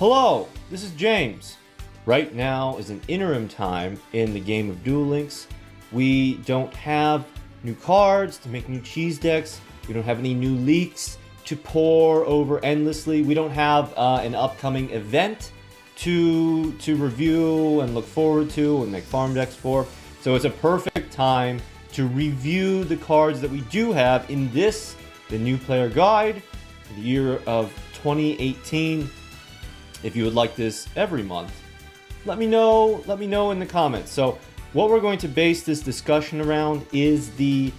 Hello, this is James. Right now is an interim time in the game of Duel Links. We don't have new cards to make new cheese decks. We don't have any new leaks to pour over endlessly. We don't have an upcoming event to review and look forward to and make farm decks for. So it's a perfect time to review the cards that we do have in this, the new player guide, the year of 2018. If you would like this every month, let me know in the comments. So what we're going to base this discussion around is the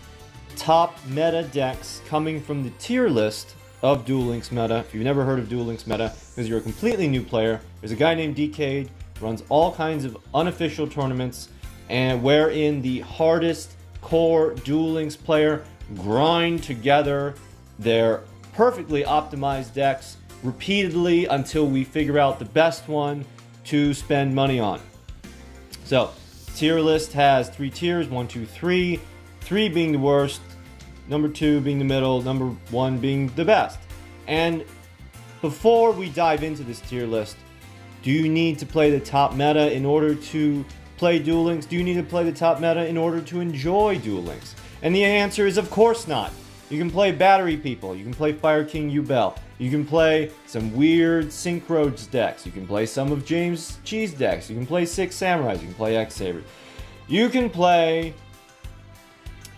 top meta decks coming from the tier list of Duel Links meta. If you've never heard of Duel Links meta, because you're a completely new player, there's a guy named Decade, runs all kinds of unofficial tournaments, and wherein the hardest core Duel Links player grind together their perfectly optimized decks repeatedly until we figure out the best one to spend money on. So, tier list has 3 tiers, 1, 2, 3. 3 being the worst, number 2 being the middle, number 1 being the best. And before we dive into this tier list, do you need to play the top meta in order to play Duel Links? Do you need to play the top meta in order to enjoy Duel Links? And the answer is of course not. You can play Battery People, you can play Fire King Ubel, you can play some weird Synchros decks, you can play some of James' cheese decks, you can play Six Samurais, you can play X Sabers, you can play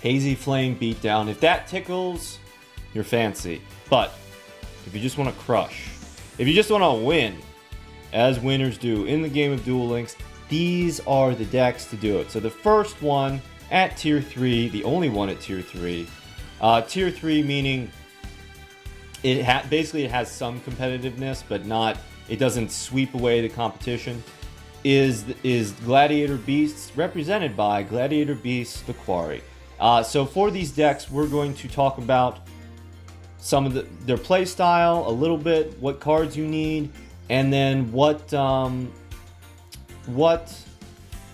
Hazy Flame Beatdown if that tickles your fancy. But if you just want to crush, if you just want to win, as winners do in the game of Duel Links, these are the decks to do it. So the first one at tier 3, the only one at tier 3, tier 3 meaning basically it has some competitiveness, but not, it doesn't sweep away the competition, is Gladiator Beasts, represented by Gladiator Beasts, the Quarry. So for these decks, we're going to talk about some of their play style, a little bit, what cards you need, and then what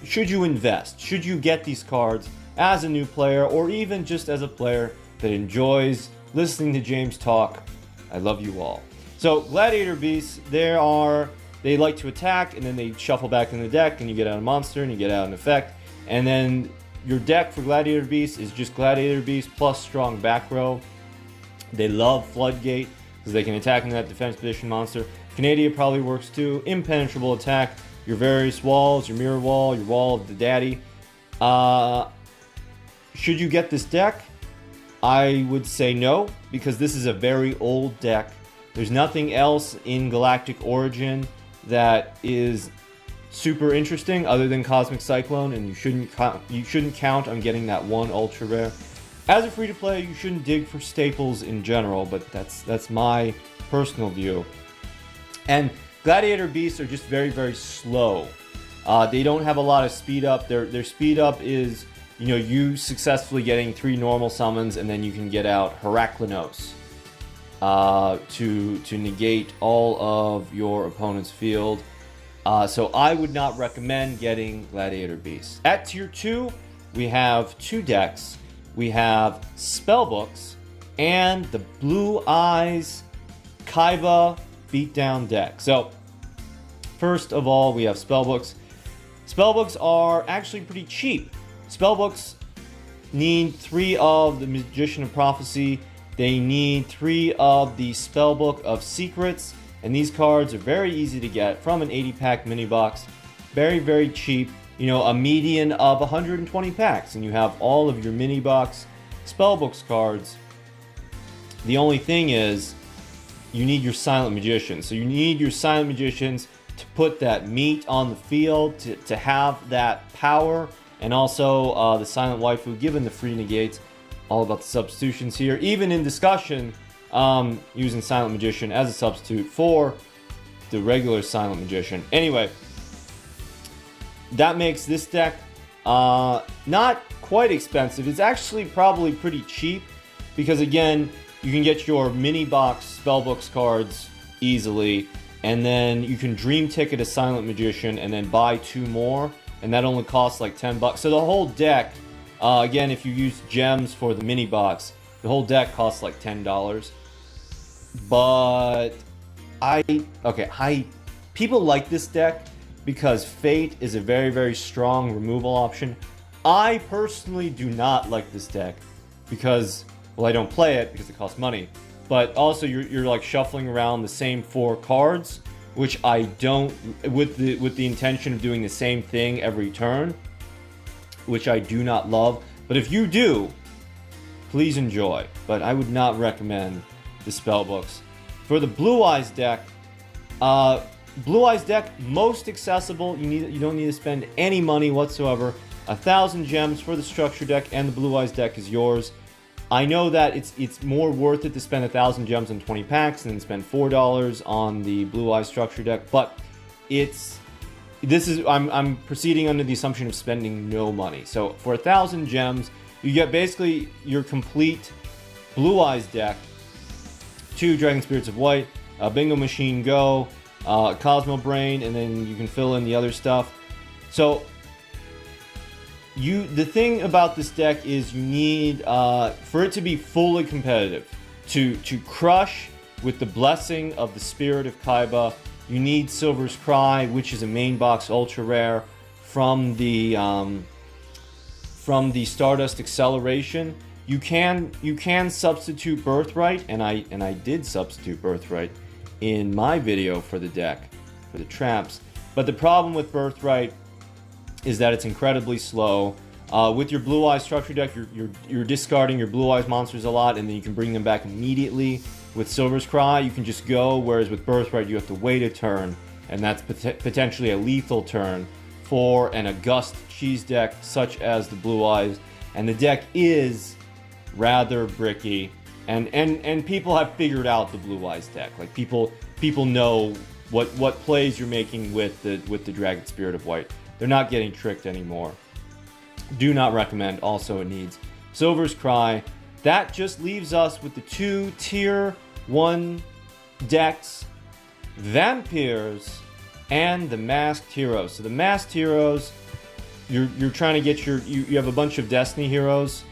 should you invest? Should you get these cards as a new player, or even just as a player that enjoys listening to James talk? I love you all. So Gladiator Beasts, they like to attack, and then they shuffle back in the deck, and you get out a monster, and you get out an effect, and then your deck for Gladiator Beasts is just Gladiator Beasts plus strong back row. They love Floodgate because they can attack in that defense position monster. Canada probably works too. Impenetrable attack. Your various walls, your mirror wall, your wall of the daddy. Should you get this deck? I would say no, because this is a very old deck. There's nothing else in Galactic Origin that is super interesting other than Cosmic Cyclone, and you shouldn't count on getting that one ultra rare. As a free to play, you shouldn't dig for staples in general, but that's my personal view. And Gladiator Beasts are just very, very slow. They don't have a lot of speed up. Their speed up is, you successfully getting 3 normal summons, and then you can get out Heraklinos to negate all of your opponent's field. So I would not recommend getting Gladiator Beasts. At tier 2, we have 2 decks. We have Spellbooks and the Blue Eyes Kaiba Beatdown deck. So first of all, we have Spellbooks. Spellbooks are actually pretty cheap. Spellbooks need 3 of the Magician of Prophecy. They need 3 of the Spellbook of Secrets. And these cards are very easy to get from an 80-pack mini box. Very, very cheap. A median of 120 packs. And you have all of your mini box Spellbooks cards. The only thing is, you need your Silent Magicians. So you need your Silent Magicians to put that meat on the field, to have that power. And also the Silent Waifu, given the free negates. All about the substitutions here. Even in discussion, using Silent Magician as a substitute for the regular Silent Magician. Anyway, that makes this deck not quite expensive. It's actually probably pretty cheap, because again, you can get your mini box Spellbooks cards easily, and then you can Dream Ticket a Silent Magician and then buy 2 more, and that only costs like $10. So the whole deck, again, if you use gems for the mini box, the whole deck costs like $10. But I People like this deck because Fate is a very, very strong removal option. I personally do not like this deck because, well, I don't play it because it costs money. But also, you're like shuffling around the same 4 cards, which I don't, with the intention of doing the same thing every turn, which I do not love. But if you do, please enjoy. But I would not recommend the spellbooks. For the Blue Eyes deck, most accessible. You don't need to spend any money whatsoever. 1,000 gems for the structure deck, and the Blue Eyes deck is yours. I know that it's more worth it to spend 1,000 gems on 20 packs than spend $4 on the Blue Eyes structure deck, but I'm proceeding under the assumption of spending no money. So for 1,000 gems, you get basically your complete Blue Eyes deck: 2 Dragon Spirits of White, Bingo Machine Go, Cosmo Brain, and then you can fill in the other stuff. So the thing about this deck is you need, for it to be fully competitive, to crush with the blessing of the Spirit of Kaiba, you need Silver's Cry, which is a main box ultra rare from the Stardust Acceleration. You can substitute Birthright, and I did substitute Birthright in my video for the deck, for the traps. But the problem with Birthright is that it's incredibly slow. With your Blue Eyes structure deck, you're discarding your Blue Eyes monsters a lot, and then you can bring them back immediately. With Silver's Cry, you can just go, whereas with Birthright, you have to wait a turn, and that's potentially a lethal turn for an august cheese deck such as the Blue Eyes. And the deck is rather bricky, and people have figured out the Blue Eyes deck. Like people know what plays you're making with the Dragon Spirit of White. They're not getting tricked anymore. Do not recommend. Also, it needs Silver's Cry. That just leaves us with the 2 tier 1 decks, Vampires and the Masked Heroes. So the Masked Heroes, you're trying to get you have a bunch of Destiny heroes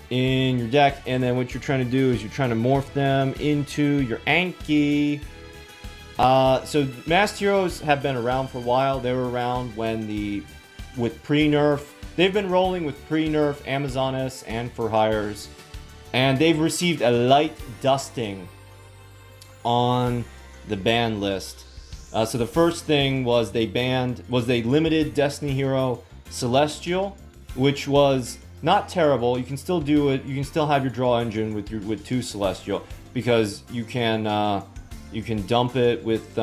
in your deck, and then what you're trying to do is you're trying to morph them into your Anki. So Masked Heroes have been around for a while. They were around with pre-nerf. They've been rolling with pre-nerf, Amazoness, and for hires, and they've received a light dusting on the ban list. So the first thing was they limited Destiny hero Celestial, which was not terrible. You can still do it. You can still have your draw engine with 2 Celestial, because you can dump it with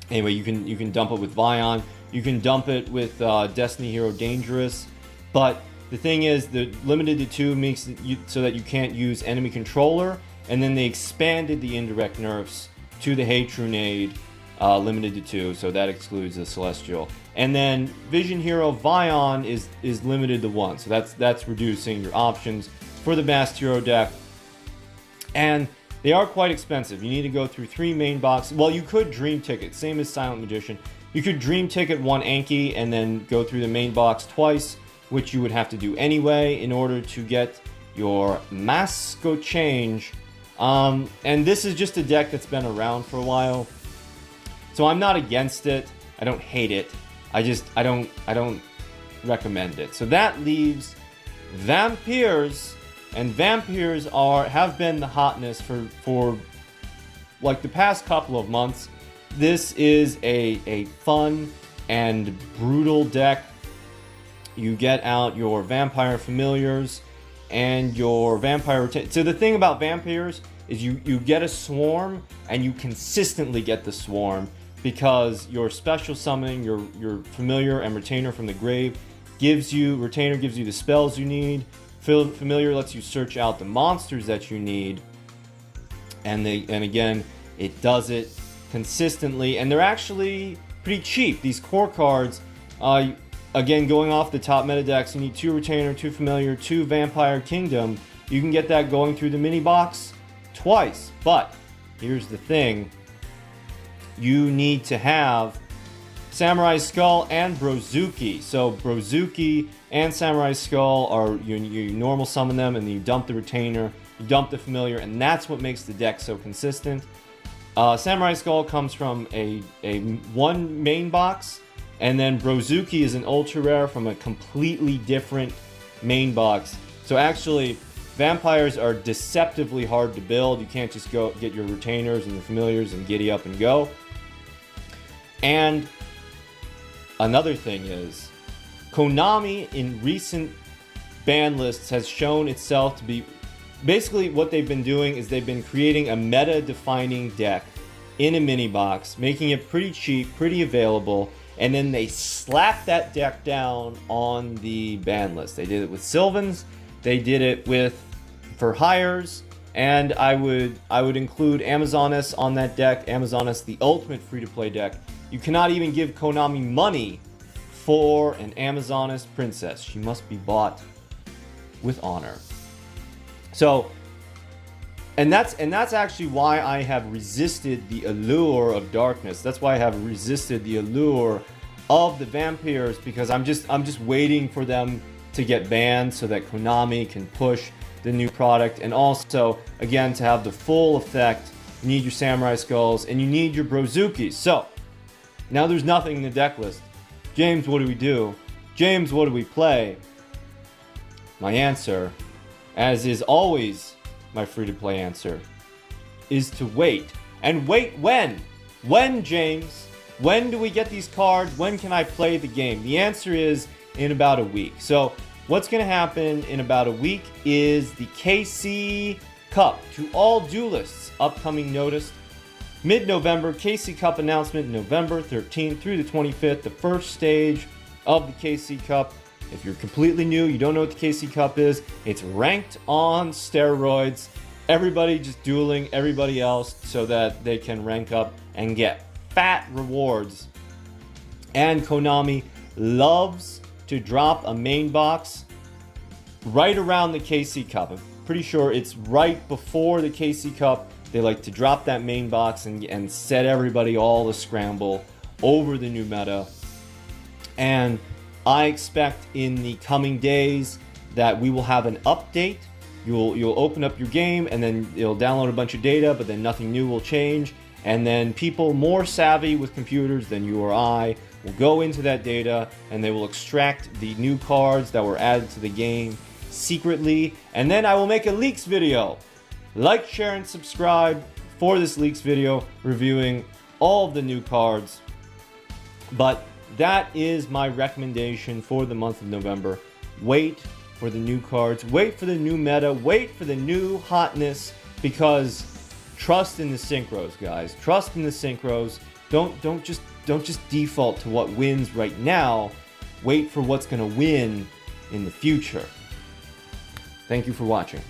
anyway. You can dump it with Vion. You can dump it with Destiny Hero Dangerous, but the thing is, the limited to 2 makes it so that you can't use enemy controller, and then they expanded the indirect nerfs to the Hatrunade, limited to 2, so that excludes the Celestial. And then Vision Hero Vion is limited to 1, so that's reducing your options for the Masked Hero deck. And they are quite expensive. You need to go through 3 main boxes. Well, you could Dream Ticket, same as Silent Magician. You could Dream Ticket 1 Anki and then go through the main box twice, which you would have to do anyway in order to get your Masco Change. And this is just a deck that's been around for a while, so I'm not against it. I don't hate it. I don't recommend it. So that leaves Vampires, and Vampires have been the hotness for like the past couple of months. This is a fun and brutal deck. You get out your Vampire Familiars and your Vampire... So the thing about Vampires is you get a Swarm, and you consistently get the Swarm, because your special summoning, your Familiar and Retainer from the grave Retainer gives you the spells you need. Familiar lets you search out the monsters that you need. And again, it does it consistently, and they're actually pretty cheap. These core cards, again, going off the top meta decks, you need 2 Retainer, 2 Familiar, 2 Vampire Kingdom. You can get that going through the mini box twice, but here's the thing. You need to have Samurai Skull and Brozuki. So Brozuki and Samurai Skull are, you normal summon them, and then you dump the Retainer, you dump the Familiar, and that's what makes the deck so consistent. Samurai Skull comes from a one main box, and then Brozuki is an ultra rare from a completely different main box. So actually, vampires are deceptively hard to build. You can't just go get your retainers and your familiars and giddy up and go. And another thing is, Konami in recent ban lists has shown itself to be, basically what they've been doing is they've been creating a meta-defining deck in a mini box, making it pretty cheap, pretty available, and then they slap that deck down on the ban list. They did it with Sylvans, they did it with for hires, and I would include Amazonas on that deck. Amazonas, the ultimate free-to-play deck. You cannot even give Konami money for an Amazonas princess. She must be bought with honor. So, and that's actually why I have resisted the allure of darkness. That's why I have resisted the allure of the vampires, because I'm just waiting for them to get banned so that Konami can push the new product. And also, again, to have the full effect, you need your Samurai Skulls and you need your Brozukis. So, now there's nothing in the deck list. James, what do we do? James, what do we play? My answer, as is always my free-to-play answer, is to wait. And wait when? When, James? When do we get these cards? When can I play the game? The answer is in about a week. So what's going to happen in about a week is the KC Cup. To all duelists, upcoming notice. Mid-November, KC Cup announcement, November 13th through the 25th, the first stage of the KC Cup. If you're completely new, you don't know what the KC Cup is, it's ranked on steroids. Everybody just dueling everybody else so that they can rank up and get fat rewards. And Konami loves to drop a main box right around the KC Cup. I'm pretty sure it's right before the KC Cup. They like to drop that main box and set everybody all to scramble over the new meta. And I expect in the coming days that we will have an update. You'll open up your game and then it'll download a bunch of data, but then nothing new will change. And then people more savvy with computers than you or I will go into that data and they will extract the new cards that were added to the game secretly. And then I will make a leaks video. Like, share, and subscribe for this leaks video reviewing all of the new cards. But that is my recommendation for the month of November. Wait for the new cards, wait for the new meta, wait for the new hotness, because trust in the synchros, guys. Trust in the synchros. Don't just default to what wins right now. Wait for what's going to win in the future. Thank you for watching.